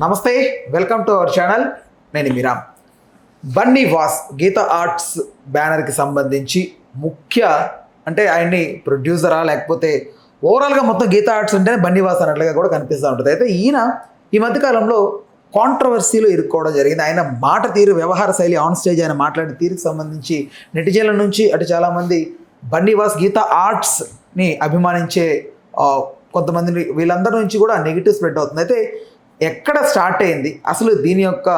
నమస్తే, welcome to our channel. నేను మీరామ్. Bunny was Gita arts బ్యానర్కి సంబంధించి అంటే ఆయన్ని ప్రొడ్యూసరా లేకపోతే ఓవరాల్గా మొత్తం గీత ఆర్ట్స్ అంటేనే బన్నీ వాస్ అన్నట్లుగా కూడా కనిపిస్తూ ఉంటుంది. అయితే ఈయన ఈ మధ్యకాలంలో కాంట్రవర్సీలో ఇరుక్కోవడం జరిగింది. ఆయన మాట తీరు, వ్యవహార శైలి, ఆన్ స్టేజ్ ఆయన మాట్లాడిన తీరుకు సంబంధించి నెటిజన్ల నుంచి అటు చాలామంది బన్నీ వాస్ గీత ఆర్ట్స్ని అభిమానించే కొంతమంది వీళ్ళందరి నుంచి కూడా నెగిటివ్ స్ప్రెడ్ అవుతుంది. అయితే ఎక్కడ స్టార్ట్ అయింది, అసలు దీని యొక్క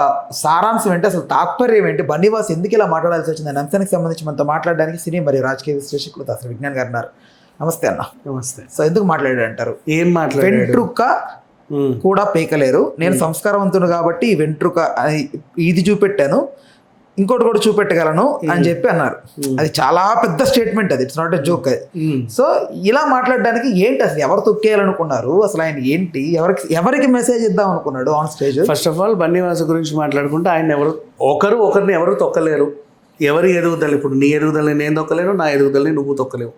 సారాంశం ఏంటి, అసలు తాత్పర్యం ఏంటి, బన్నీ వాస్ ఎందుకు ఇలా మాట్లాడాల్సి వచ్చింది అనే అంశానికి సంబంధించి మనతో మాట్లాడడానికి సినీ మరియు రాజకీయ విశ్లేషకులు అసలు విజ్ఞాన్ గారు ఉన్నారు. నమస్తే అన్న. నమస్తే. సో ఎందుకు మాట్లాడాడు అంటారు? ఏం మాట్లాడాడు? వెంట్రుక కూడా పీకలేరు, నేను సంస్కారవంతుడు కాబట్టి ఈ వెంట్రుక ఇది చూపెట్టాను, ఇంకోటి కూడా చూపెట్టగలను అని చెప్పి అన్నారు. అది చాలా పెద్ద స్టేట్మెంట్, అది it's not a joke. So ఇలా మాట్లాడడానికి ఏంటి, అసలు ఎవరు తొక్కేయాలనుకున్నారు, అసలు ఆయన ఏంటి, ఎవరికి మెసేజ్ ఇద్దాం అనుకున్నాడు on stage? First of all Bunny was గురించి మాట్లాడుకుంటే ఆయన ఒకరిని ఎవరు తొక్కలేరు. ఎవరి ఎదుగుదల, ఇప్పుడు నీ ఎదుగుదలని నేను తొక్కలేను, నా ఎదుగుదలని నువ్వు తొక్కలేవు.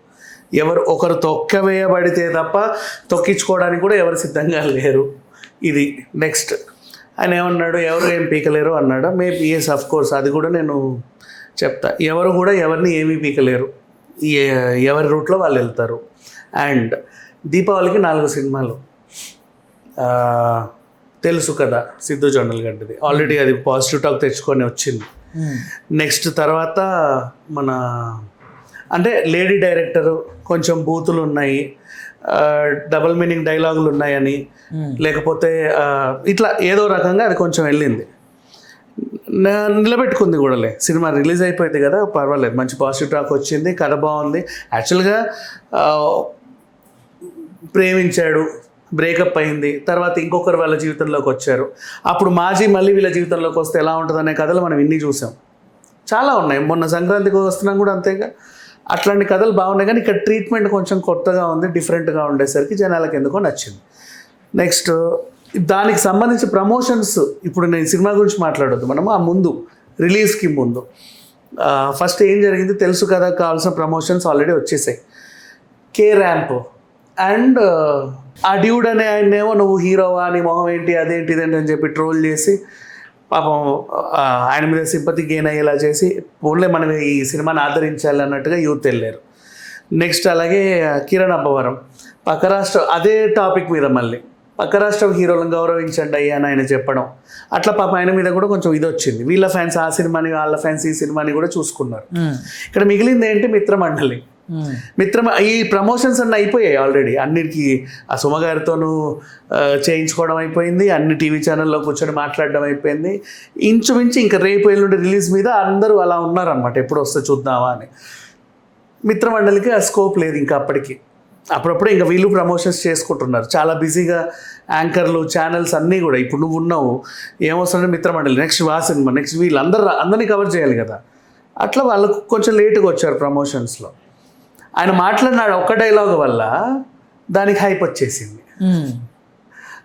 ఒకరు తొక్కవేయబడితే తప్ప తొక్కించుకోవడానికి కూడా ఎవరు సిద్ధంగా లేరు. ఇది నెక్స్ట్ ఆయన ఏమన్నాడు, ఎవరు ఏం పీకలేరు అన్నాడు. మేబీ ఎస్, అఫ్ కోర్స్, అది కూడా నేను చెప్తా. ఎవరు కూడా ఎవరిని ఏమీ పీకలేరు, ఎవరి రూట్లో వాళ్ళు వెళ్తారు. అండ్ దీపావళికి 4 సినిమాలు తెలుసు కదా, సిద్ధు జొన్నలగడ్డది ఆల్రెడీ అది పాజిటివ్ టాక్ తెచ్చుకొని వచ్చింది. నెక్స్ట్ తర్వాత మన అంటే లేడీ డైరెక్టరు, కొంచెం బూతులు ఉన్నాయి, డబుల్ మీనింగ్ డైలాగులు ఉన్నాయని, లేకపోతే ఇట్లా ఏదో రకంగా అది కొంచెం వెళ్ళింది. నిలబెట్టుకుంది కూడాలే. సినిమా రిలీజ్ అయిపోయింది కదా, పర్వాలేదు, మంచి పాజిటివ్ టాక్ వచ్చింది, కథ బాగుంది. యాక్చువల్గా ప్రేమించాడు, బ్రేకప్ అయింది, తర్వాత ఇంకొకరు వాళ్ళ జీవితంలోకి వచ్చారు, అప్పుడు మాజీ మళ్ళీ వీళ్ళ జీవితంలోకి వస్తే ఎలా ఉంటుంది అనే కథలు మనం ఇన్ని చూసాం, చాలా ఉన్నాయి. మొన్న సంక్రాంతికి వస్తున్నాం కూడా అంతేగా. అట్లాంటి కథలు బాగున్నాయి, కానీ ఇక్కడ ట్రీట్మెంట్ కొంచెం కొత్తగా ఉంది, డిఫరెంట్గా ఉండేసరికి జనాలకు ఎందుకో నచ్చింది. నెక్స్ట్ దానికి సంబంధించి ప్రమోషన్స్, ఇప్పుడు నేను సినిమా గురించి మాట్లాడొద్దు, మనము ఆ ముందు రిలీజ్కి ముందు ఫస్ట్ ఏం జరిగింది తెలుసు కదా, కావాల్సిన ప్రమోషన్స్ ఆల్రెడీ వచ్చేసాయి. కే ర్యాంప్ అండ్ ఆ డ్యూడ్ అనే ఆయన్నేమో నువ్వు హీరోవా, నీ మొహం ఏంటి, అదేంటి ఇదేంటి అని చెప్పి ట్రోల్ చేసి పాపం ఆయన మీద సింపతి గెయిన్ అయ్యేలా చేసి ఓన్లీ మనం ఈ సినిమాని ఆదరించాలి అన్నట్టుగా యూత్ వెళ్ళారు. నెక్స్ట్ అలాగే కిరణ్ అబ్బవరం పక్క రాష్ట్రం అదే టాపిక్ మీద మళ్ళీ పక్క రాష్ట్రం హీరోలను గౌరవించండి అయ్యా అని ఆయన చెప్పడం, అట్లా పాప ఆయన మీద కూడా కొంచెం ఇది వచ్చింది. వీళ్ళ ఫ్యాన్స్ ఆ సినిమాని, వాళ్ళ ఫ్యాన్స్ ఈ సినిమాని కూడా చూసుకున్నారు. ఇక్కడ మిగిలింది ఏంటి, మిత్రమండలి. ఈ ప్రమోషన్స్ అన్నీ అయిపోయాయి ఆల్రెడీ. అన్నిటికీ ఆ సుమగారితోనూ చేయించుకోవడం అయిపోయింది, అన్ని టీవీ ఛానల్లో కూర్చొని మాట్లాడడం అయిపోయింది. ఇంచుమించి ఇంకా రేపు ఎల్లుండి రిలీజ్ మీద అందరూ అలా ఉన్నారనమాట, ఎప్పుడు వస్తే చూద్దామా అని. మిత్రమండలికి ఆ స్కోప్ లేదు ఇంకా అప్పటికి. అప్పుడప్పుడు ఇంకా వీళ్ళు ప్రమోషన్స్ చేసుకుంటున్నారు, చాలా బిజీగా యాంకర్లు, ఛానల్స్ అన్నీ కూడా. ఇప్పుడు నువ్వు ఉన్నావు, ఏమొస్తుందంటే మిత్రమండలి, నెక్స్ట్ వా సినిమా, నెక్స్ట్ అందరినీ కవర్ చేయాలి కదా. అట్లా వాళ్ళకు కొంచెం లేటుగా వచ్చారు ప్రమోషన్స్లో. ఆయన మాట్లాడినాడు ఒక్క డైలాగ్ వల్ల దానికి హైప్ వచ్చేసింది.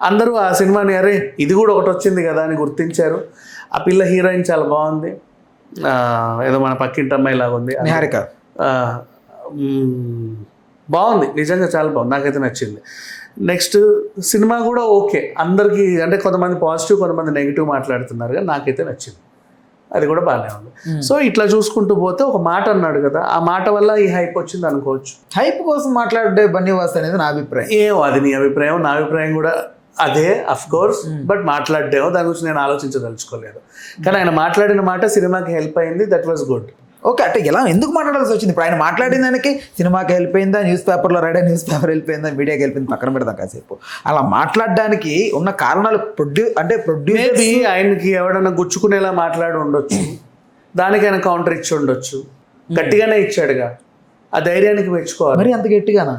అందరూ ఆ సినిమాని అరే ఇది కూడా ఒకటి వచ్చింది కదా అని గుర్తించారు. ఆ పిల్ల హీరోయిన్ చాలా బాగుంది, ఏదో మన పక్కింటి అమ్మాయి లాగా ఉంది, నిహారిక. బాగుంది, నిజంగా చాలా బాగుంది, నాకైతే నచ్చింది. నెక్స్ట్ సినిమా కూడా ఓకే, అందరికీ అంటే కొంతమంది పాజిటివ్ కొంతమంది నెగిటివ్ మాట్లాడుతున్నారు, కానీ నాకైతే నచ్చింది, అది కూడా బాగానే ఉంది. సో ఇట్లా చూసుకుంటూ పోతే ఒక మాట అన్నాడు కదా, ఆ మాట వల్ల ఈ హైప్ వచ్చింది అనుకోవచ్చు. హైప్ కోసం మాట్లాడే బన్నీ వాస్ అనేది నా అభిప్రాయం. ఏమో అది నీ అభిప్రాయం, నా అభిప్రాయం కూడా అదే అఫ్ కోర్స్. బట్ మాట్లాడేమో దాని గురించి నేను ఆలోచించదలుచుకోలేదు, కానీ ఆయన మాట్లాడిన మాట సినిమాకి హెల్ప్ అయింది, దట్ వాజ్ గుడ్. ఓకే, అంటే ఎలా ఎందుకు మాట్లాడాల్సి వచ్చింది? ఇప్పుడు ఆయన మాట్లాడిన దానికి సినిమాకి వెళ్ళిపోయిందా, న్యూస్ పేపర్లో రాడే న్యూస్ పేపర్ వెళ్ళిపోయిందా, మీడియాకి వెళ్ళిపోయింది, పక్కన పెడదాం కాసేపు. అలా మాట్లాడడానికి ఉన్న కారణాలు ప్రొడ్యూసర్ ఆయనకి ఎవడన్నా గుచ్చుకునేలా మాట్లాడి ఉండొచ్చు, దానికి ఆయన కౌంటర్ ఇచ్చి ఉండొచ్చు, గట్టిగానే ఇచ్చాడుగా, ఆ ధైర్యానికి మెచ్చుకోవాలి. మరి అంత గట్టిగానా?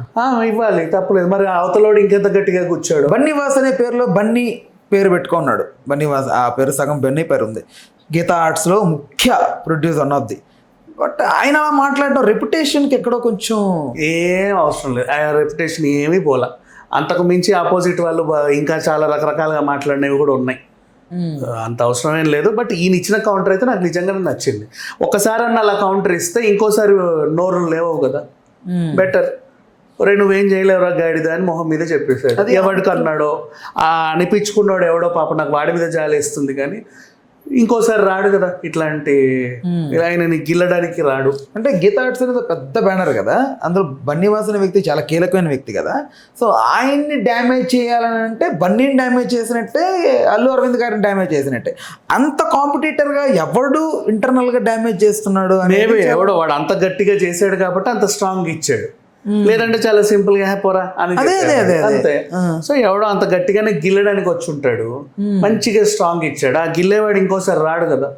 ఇవ్వాలి, తప్పలేదు. మరి అవతలోడు ఇంకెంత గట్టిగా కూర్చాడు. బన్నీ వాస్ అనే పేరులో బన్నీ పేరు పెట్టుకున్నాడు. బన్నీ వాస్ ఆ పేరు సగం బన్నీ పేరు ఉంది. గీతా ఆర్ట్స్లో ముఖ్య producer one of the. But ఆయన అలా మాట్లాడడం రెప్యుటేషన్కి ఎక్కడో కొంచెం ఏం అవసరం లేదు, ఆ రెప్యుటేషన్ ఏమీ పోలా. అంతకు మించి ఆపోజిట్ వాళ్ళు ఇంకా చాలా రకరకాలుగా మాట్లాడినవి కూడా ఉన్నాయి, అంత అవసరమేం లేదు. బట్ ఈయన ఇచ్చిన కౌంటర్ అయితే నాకు నిజంగానే నచ్చింది. ఒకసారి అన్న అలా కౌంటర్ ఇస్తే ఇంకోసారి నోరు లేవవు కదా, బెటర్. ఒరే నువ్వేం చేయలేవురా గాడిద అని మొహం మీద చెప్పేశాడు. ఎవడికి అన్నాడో అనిపించుకున్నాడు ఎవడో పాప, నాకు వాడి మీద జాలేస్తుంది కానీ ఇంకోసారి రాడు కదా ఇట్లాంటి ఆయనని గిల్లడానికి రాడు. అంటే గీతా ఆర్ట్స్ అనేది పెద్ద బ్యానర్ కదా, అందులో బన్నీవాస్ అనే వ్యక్తి చాలా కీలకమైన వ్యక్తి కదా. సో ఆయన్ని డ్యామేజ్ చేయాలని అంటే బన్నీని డ్యామేజ్ చేసినట్టే, అల్లు అరవింద్ గారిని డ్యామేజ్ చేసినట్టే. అంత కాంపిటీటర్గా ఎవడు ఇంటర్నల్గా డ్యామేజ్ చేస్తున్నాడు మేబీ ఎవడో వాడు అంత గట్టిగా చేశాడు కాబట్టి అంత స్ట్రాంగ్ ఇచ్చాడు, లేదంటే చాలా సింపుల్ గా పోరా అని అంతే. సో ఎవడో అంత గట్టిగానే గిల్లడానికి వచ్చి ఉంటాడు, మంచిగా స్ట్రాంగ్ ఇచ్చాడు. ఆ గిల్లేవాడు ఇంకోసారి రాడు కదా.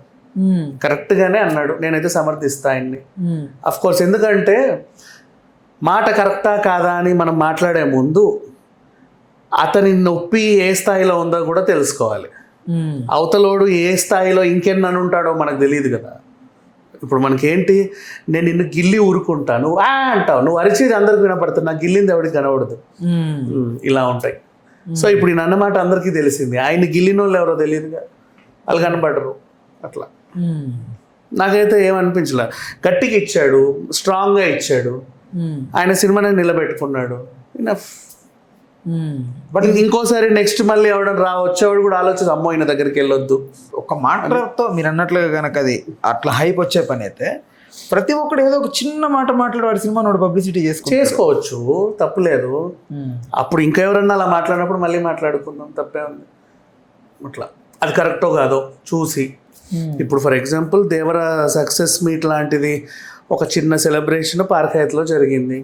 కరెక్ట్ గానే అన్నాడు, నేనైతే సమర్థిస్తా ఆయన్ని. అఫ్ కోర్స్, ఎందుకంటే మాట కరెక్టా కాదా అని మనం మాట్లాడే ముందు అతని నొప్పి ఏ స్థాయిలో ఉందో కూడా తెలుసుకోవాలి. అవతలోడు ఏ స్థాయిలో ఇంకెన్నని ఉంటాడో మనకు తెలియదు కదా. ఇప్పుడు మనకేంటి, నేను నిన్ను గిల్లి ఊరుకుంటాను అంటావు, నువ్వు అరిచేది అందరికి వినపడుతుంది, నాకు గిల్లింది ఎవరికి కనబడదు, ఇలా ఉంటాయి. సో ఇప్పుడు ఈయన అన్నమాట అందరికీ తెలిసింది, ఆయన గిల్లిన వాళ్ళు ఎవరో తెలియదుగా, వాళ్ళు కనపడరు. అట్లా నాకైతే ఏమనిపించలే. గట్టిగా ఇచ్చాడు, స్ట్రాంగ్గా ఇచ్చాడు, ఆయన సినిమాని నిలబెట్టుకున్నాడు. ఇనఫ్. బట్ ఇంకోసారి నెక్స్ట్ మళ్ళీ ఎవడన్నా వచ్చేవాడు కూడా ఆలోచన, అమ్మో ఈయన దగ్గరికి వెళ్ళొద్దు. ఒక మాటతో మీరు అన్నట్లుగా కనుక అది అట్లా హైప్ వచ్చే పని అయితే ప్రతి ఒక్కడు ఏదో ఒక చిన్న మాట మాట్లాడి వాడి సినిమా నోడు పబ్లిసిటీ చేసుకోవచ్చు, తప్పులేదు. అప్పుడు ఇంకా ఎవరన్నా అలా మాట్లాడినప్పుడు మళ్ళీ మాట్లాడుకుందాం, తప్పే ఉంది. అట్లా అది కరెక్టో కాదో చూసి. ఇప్పుడు for example Devara success meet లాంటిది ఒక చిన్న సెలబ్రేషన్ పార్క్ హైత్లో జరిగింది.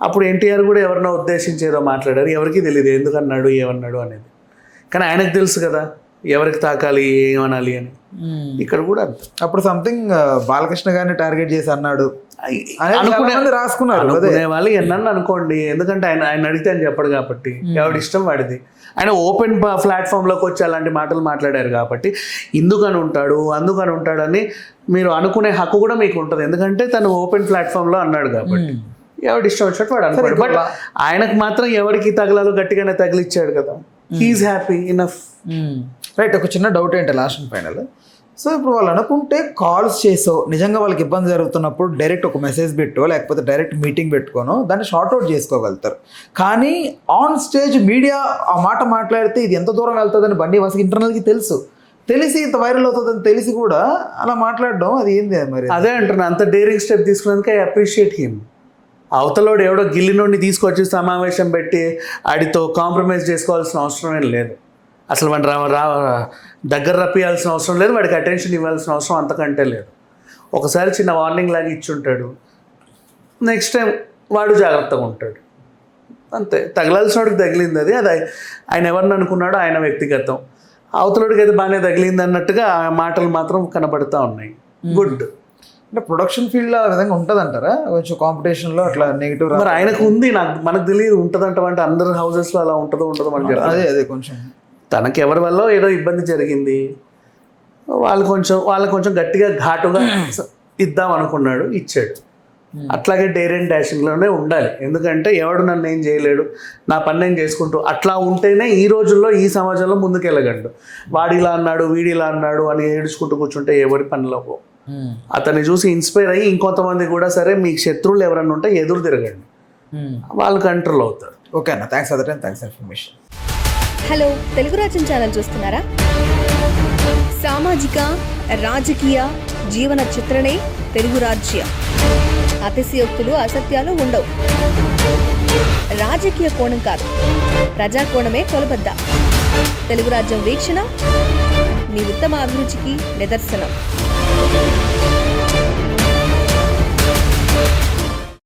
అప్పుడు ఎన్టీఆర్ కూడా ఎవరినో ఉద్దేశించి ఏదో మాట్లాడారు, ఎవరికి తెలియదు ఎందుకన్నాడు ఏమన్నాడు అనేది. కానీ ఆయనకు తెలుసు కదా ఎవరికి తాకాలి ఏమనాలి అని. ఇక్కడ కూడా అంతే. అప్పుడు సంథింగ్ బాలకృష్ణ గారిని టార్గెట్ చేసి అన్నాడు రాసుకున్నారు వాళ్ళు ఎన్నన్నా అనుకోండి, ఎందుకంటే ఆయన అడిగితే అని చెప్పడు కాబట్టి, ఎవడి ఇష్టం వాడిది. ఆయన ఓపెన్ ప్లాట్ఫామ్లోకి వచ్చి అలాంటి మాటలు మాట్లాడారు కాబట్టి ఇందుకని ఉంటాడు అందుకని ఉంటాడని మీరు అనుకునే హక్కు కూడా మీకు ఉంటుంది, ఎందుకంటే తను ఓపెన్ ప్లాట్ఫామ్లో అన్నాడు కాబట్టి. ఎవడు ఇష్టం వచ్చినట్టు వాడు అనుకోడు. బట్ ఆయనకు మాత్రం ఎవరికి తగలాలో గట్టిగానే తగిలిచ్చాడు కదా, హీఈస్ హ్యాపీ ఇనఫ్. రైట్. ఒక చిన్న డౌట్ ఏంటి లాస్ట్ అండ్ ఫైనల్. సో ఇప్పుడు వాళ్ళు అనుకుంటే కాల్స్ చేసో, నిజంగా వాళ్ళకి ఇబ్బంది జరుగుతున్నప్పుడు డైరెక్ట్ ఒక మెసేజ్ పెట్టో లేకపోతే డైరెక్ట్ మీటింగ్ పెట్టుకోనో దాన్ని షార్ట్అవుట్ చేసుకోగలుగుతారు. కానీ ఆన్ స్టేజ్ మీడియా ఆ మాట మాట్లాడితే ఇది ఎంత దూరం వెళ్తుందని బన్నీవాస్కి ఇంటర్నల్కి తెలిసి ఇంత వైరల్ అవుతుందని తెలిసి కూడా అలా మాట్లాడడం అది ఏంది మరి? అదే అంటున్నా, అంత డేరింగ్ స్టెప్ తీసుకున్నందుకు ఐ అప్రిషియేట్ హిమ్. అవతలోడు ఎవడో గిల్లి నుండి తీసుకొచ్చి సమావేశం పెట్టి ఆడితో కాంప్రమైజ్ చేసుకోవాల్సిన అవసరం ఏం లేదు. అసలు వాడిని దగ్గర రప్పియాల్సిన అవసరం లేదు, వాడికి అటెన్షన్ ఇవ్వాల్సిన అవసరం అంతకంటే లేదు. ఒకసారి చిన్న వార్నింగ్ లాగా ఇచ్చుంటాడు, నెక్స్ట్ టైం వాడు జాగ్రత్తగా ఉంటాడు, అంతే. తగలాల్సిన వాడికి తగిలింది, అది ఆయన ఎవరిని అనుకున్నాడో ఆయన వ్యక్తిగతం. అవతలోడికి అయితే బాగానే తగిలింది అన్నట్టుగా ఆ మాటలు మాత్రం కనబడుతూ ఉన్నాయి. గుడ్. అంటే ప్రొడక్షన్ ఫీల్డ్లో ఆ విధంగా ఉంటుంది అంటారా? కొంచెం కాంపిటీషన్లో అట్లా నెగిటివ్ మరి ఆయనకు ఉంది, మనకు తెలియదు ఉంటుందంట. అంటే అందరు హౌసెస్లో అలా ఉంటుందో మనకి అదే కొంచెం తనకి ఎవరి వల్ల ఏదో ఇబ్బంది జరిగింది, వాళ్ళు కొంచెం గట్టిగా ఘాటుగా ఇద్దాం అనుకున్నాడు, ఇచ్చాడు. అట్లాగే డేర్ అండ్ డాషింగ్లోనే ఉండాలి, ఎందుకంటే ఎవడు నన్ను ఏం చేయలేడు, నా పని నేను చేసుకుంటూ అట్లా ఉంటేనే ఈ రోజుల్లో ఈ సమాజంలో ముందుకెళ్ళగలడు. వాడు ఇలా అన్నాడు వీడి ఇలా అన్నాడు అని ఏడుచుకుంటూ కూర్చుంటే ఎవరి పనిలో పో. అతన్ని చూసి ఇన్స్పైర్ అయ్యి ఇంకొంతమంది కూడా సరే మీకు శత్రువులు ఎవరన్నా ఉంటే ఎదురు తిరగండి, వాళ్ళు కంట్రోల్ అవుతారు. ఓకే అన్న, thanks for the time, thanks for information. Hello, Telugu రాజ్యం ఛానల్ చూస్తున్నారా? సామాజిక రాజకీయ జీవన చిత్రణే తెలుగు రాజ్యం. అతిశయోక్తులు అసత్యాలు ఉండవు. రాజకీయ కోణం కాదు, ప్రజా కోణమే కొలబద్ద. తెలుగు రాజ్యం వీక్షణ మీ ఉత్తమ అభిరుచికి నిదర్శనం.